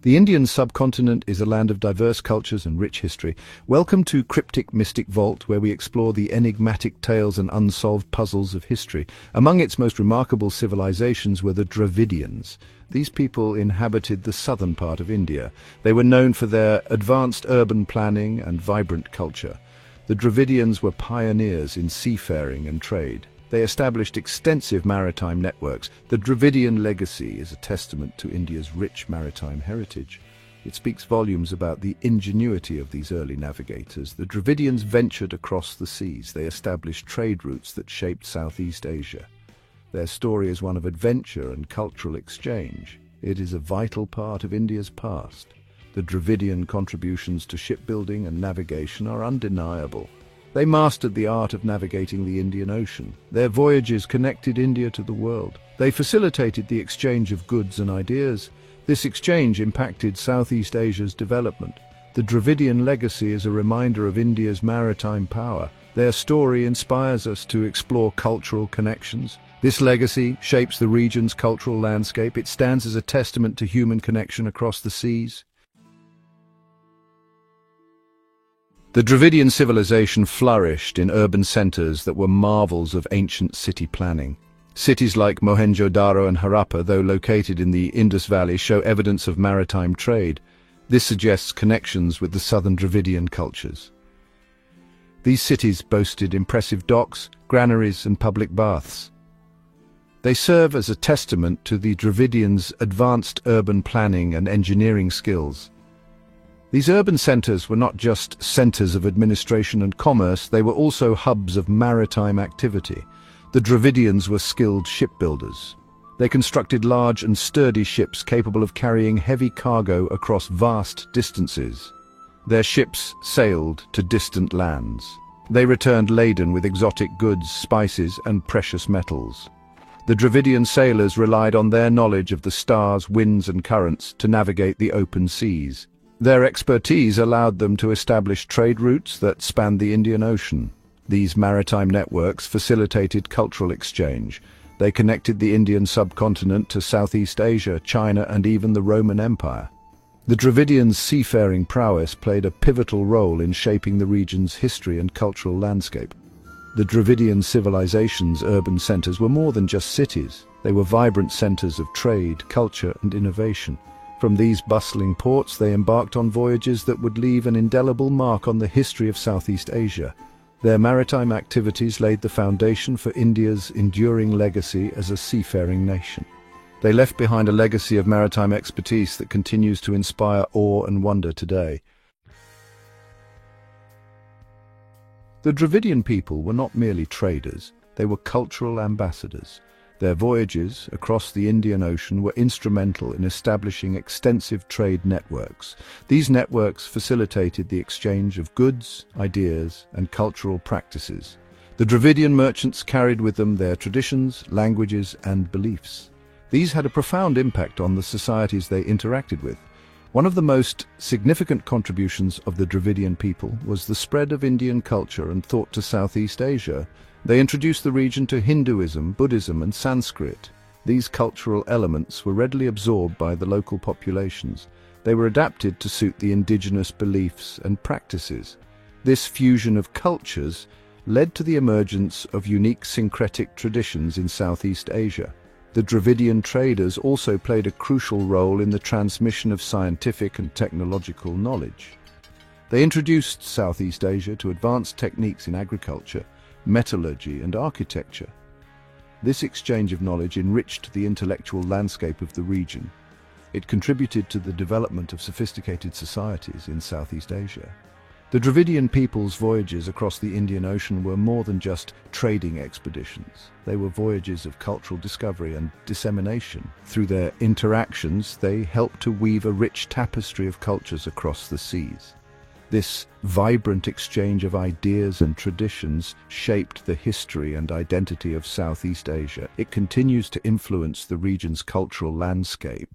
The Indian subcontinent is a land of diverse cultures and rich history. Welcome to Cryptic Mystic Vault, where we explore the enigmatic tales and unsolved puzzles of history. Among its most remarkable civilizations were the Dravidians. These people inhabited the southern part of India. They were known for their advanced urban planning and vibrant culture. The Dravidians were pioneers in seafaring and trade. They established extensive maritime networks. The Dravidian legacy is a testament to India's rich maritime heritage. It speaks volumes about the ingenuity of these early navigators. The Dravidians ventured across the seas. They established trade routes that shaped Southeast Asia. Their story is one of adventure and cultural exchange. It is a vital part of India's past. The Dravidian contributions to shipbuilding and navigation are undeniable. They mastered the art of navigating the Indian Ocean. Their voyages connected India to the world. They facilitated the exchange of goods and ideas. This exchange impacted Southeast Asia's development. The Dravidian legacy is a reminder of India's maritime power. Their story inspires us to explore cultural connections. This legacy shapes the region's cultural landscape. It stands as a testament to human connection across the seas. The Dravidian civilization flourished in urban centers that were marvels of ancient city planning. Cities like Mohenjo-daro and Harappa, though located in the Indus Valley, show evidence of maritime trade. This suggests connections with the southern Dravidian cultures. These cities boasted impressive docks, granaries, and public baths. They serve as a testament to the Dravidians' advanced urban planning and engineering skills. These urban centers were not just centers of administration and commerce, they were also hubs of maritime activity. The Dravidians were skilled shipbuilders. They constructed large and sturdy ships capable of carrying heavy cargo across vast distances. Their ships sailed to distant lands. They returned laden with exotic goods, spices, and precious metals. The Dravidian sailors relied on their knowledge of the stars, winds, and currents to navigate the open seas. Their expertise allowed them to establish trade routes that spanned the Indian Ocean. These maritime networks facilitated cultural exchange. They connected the Indian subcontinent to Southeast Asia, China, and even the Roman Empire. The Dravidians' seafaring prowess played a pivotal role in shaping the region's history and cultural landscape. The Dravidian civilization's urban centers were more than just cities. They were vibrant centers of trade, culture, and innovation. From these bustling ports, they embarked on voyages that would leave an indelible mark on the history of Southeast Asia. Their maritime activities laid the foundation for India's enduring legacy as a seafaring nation. They left behind a legacy of maritime expertise that continues to inspire awe and wonder today. The Dravidian people were not merely traders, they were cultural ambassadors. Their voyages across the Indian Ocean were instrumental in establishing extensive trade networks. These networks facilitated the exchange of goods, ideas, and cultural practices. The Dravidian merchants carried with them their traditions, languages, and beliefs. These had a profound impact on the societies they interacted with. One of the most significant contributions of the Dravidian people was the spread of Indian culture and thought to Southeast Asia. They introduced the region to Hinduism, Buddhism, and Sanskrit. These cultural elements were readily absorbed by the local populations. They were adapted to suit the indigenous beliefs and practices. This fusion of cultures led to the emergence of unique syncretic traditions in Southeast Asia. The Dravidian traders also played a crucial role in the transmission of scientific and technological knowledge. They introduced Southeast Asia to advanced techniques in agriculture, metallurgy, and architecture. This exchange of knowledge enriched the intellectual landscape of the region. It contributed to the development of sophisticated societies in Southeast Asia. The Dravidian people's voyages across the Indian Ocean were more than just trading expeditions. They were voyages of cultural discovery and dissemination. Through their interactions, they helped to weave a rich tapestry of cultures across the seas. This vibrant exchange of ideas and traditions shaped the history and identity of Southeast Asia. It continues to influence the region's cultural landscape.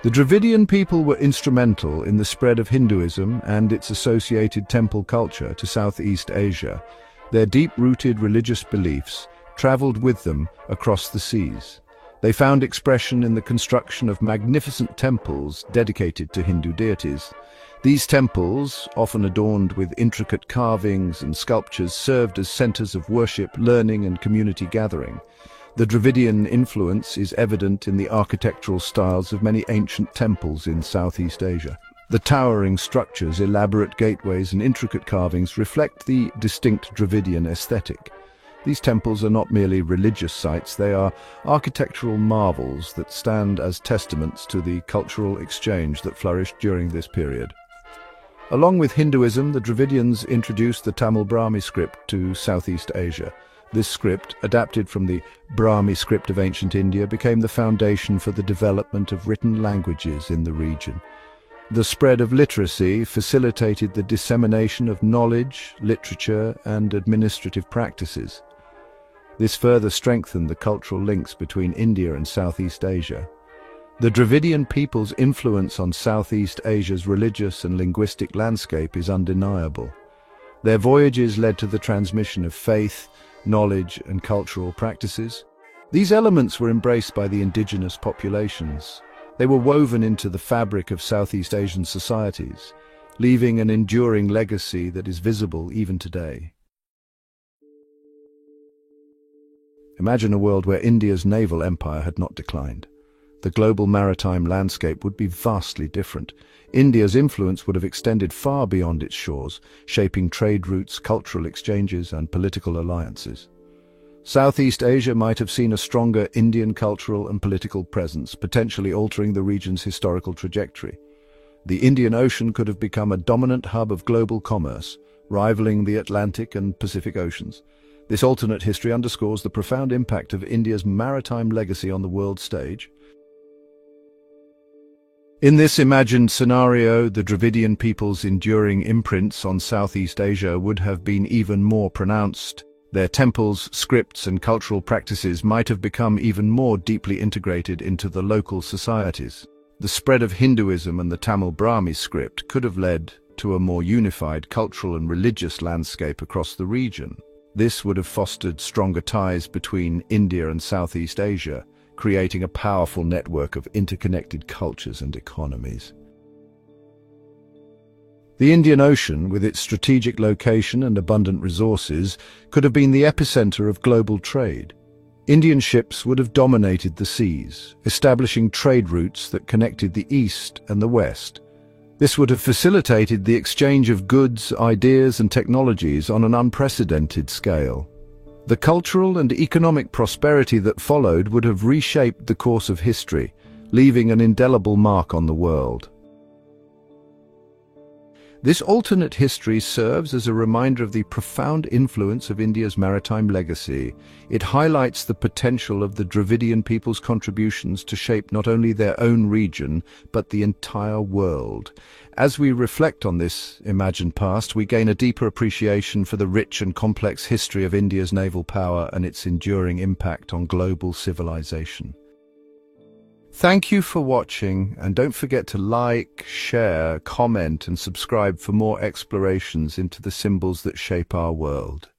The Dravidian people were instrumental in the spread of Hinduism and its associated temple culture to Southeast Asia. Their deep-rooted religious beliefs traveled with them across the seas. They found expression in the construction of magnificent temples dedicated to Hindu deities. These temples, often adorned with intricate carvings and sculptures, served as centers of worship, learning, and community gathering. The Dravidian influence is evident in the architectural styles of many ancient temples in Southeast Asia. The towering structures, elaborate gateways, and intricate carvings reflect the distinct Dravidian aesthetic. These temples are not merely religious sites, they are architectural marvels that stand as testaments to the cultural exchange that flourished during this period. Along with Hinduism, the Dravidians introduced the Tamil Brahmi script to Southeast Asia. This script, adapted from the Brahmi script of ancient India, became the foundation for the development of written languages in the region. The spread of literacy facilitated the dissemination of knowledge, literature, and administrative practices. This further strengthened the cultural links between India and Southeast Asia. The Dravidian people's influence on Southeast Asia's religious and linguistic landscape is undeniable. Their voyages led to the transmission of faith, knowledge, and cultural practices. These elements were embraced by the indigenous populations. They were woven into the fabric of Southeast Asian societies, leaving an enduring legacy that is visible even today. Imagine a world where India's naval empire had not declined. The global maritime landscape would be vastly different. India's influence would have extended far beyond its shores, shaping trade routes, cultural exchanges, and political alliances. Southeast Asia might have seen a stronger Indian cultural and political presence, potentially altering the region's historical trajectory. The Indian Ocean could have become a dominant hub of global commerce, rivaling the Atlantic and Pacific Oceans. This alternate history underscores the profound impact of India's maritime legacy on the world stage. In this imagined scenario, the Dravidian people's enduring imprints on Southeast Asia would have been even more pronounced. Their temples, scripts, and cultural practices might have become even more deeply integrated into the local societies. The spread of Hinduism and the Tamil Brahmi script could have led to a more unified cultural and religious landscape across the region. This would have fostered stronger ties between India and Southeast Asia, creating a powerful network of interconnected cultures and economies. The Indian Ocean, with its strategic location and abundant resources, could have been the epicenter of global trade. Indian ships would have dominated the seas, establishing trade routes that connected the East and the West. This would have facilitated the exchange of goods, ideas, and technologies on an unprecedented scale. The cultural and economic prosperity that followed would have reshaped the course of history, leaving an indelible mark on the world. This alternate history serves as a reminder of the profound influence of India's maritime legacy. It highlights the potential of the Dravidian people's contributions to shape not only their own region, but the entire world. As we reflect on this imagined past, we gain a deeper appreciation for the rich and complex history of India's naval power and its enduring impact on global civilization. Thank you for watching, and don't forget to like, share, comment, and subscribe for more explorations into the symbols that shape our world.